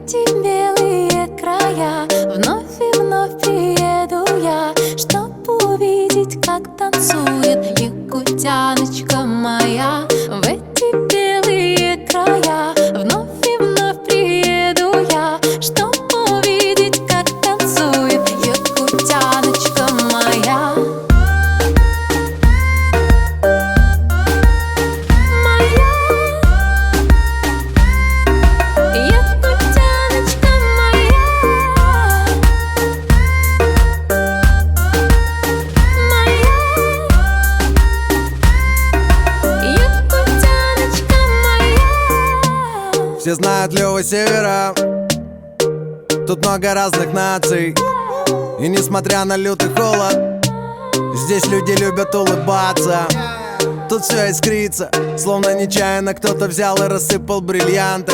эти белые края вновь и вновь приеду я, чтоб увидеть, как танцует якутяночка моя. В эти белые края вновь и вновь приеду я, чтоб увидеть, как танцует якутяночка моя. Все знают Лёва Севера, тут много разных наций. И несмотря на лютый холод, здесь люди любят улыбаться. Тут все искрится, словно нечаянно кто-то взял и рассыпал бриллианты.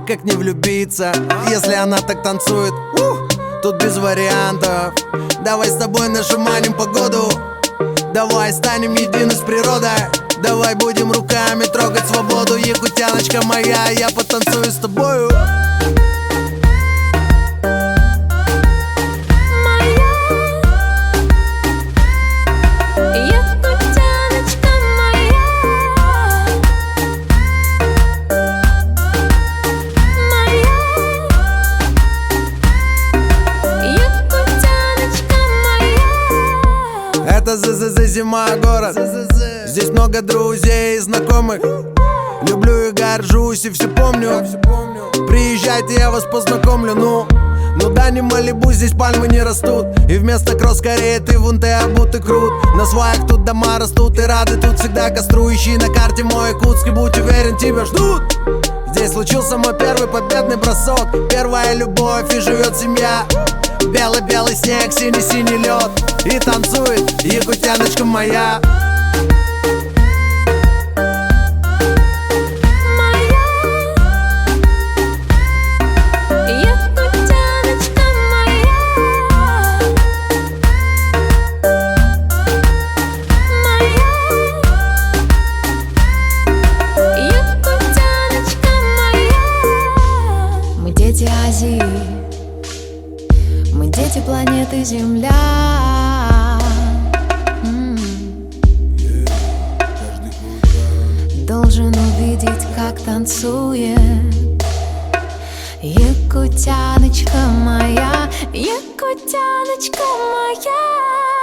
Как не влюбиться, если она так танцует? Тут без вариантов. Давай с тобой нашуманим погоду, давай станем едины с природой. Давай будем руками трогать свободу, якутяночка моя, я потанцую с тобою. Это зима, город. Здесь много друзей и знакомых. Люблю и горжусь, и все помню. Приезжайте, я вас познакомлю. Ну да, не Малибу, здесь пальмы не растут. И вместо кросс корея ты вон ты обутый крут. На сваях тут дома растут, и рады тут всегда костру. Ищи на карте мой Якутский, будь уверен, тебя ждут. Здесь случился мой первый победный бросок, первая любовь, и живет семья. Белый-белый снег, синий-синий лед, и танцует якутяночка моя. Мы дети Азии, мы дети планеты Земля. Должен увидеть, как танцует якутяночка моя, якутяночка моя.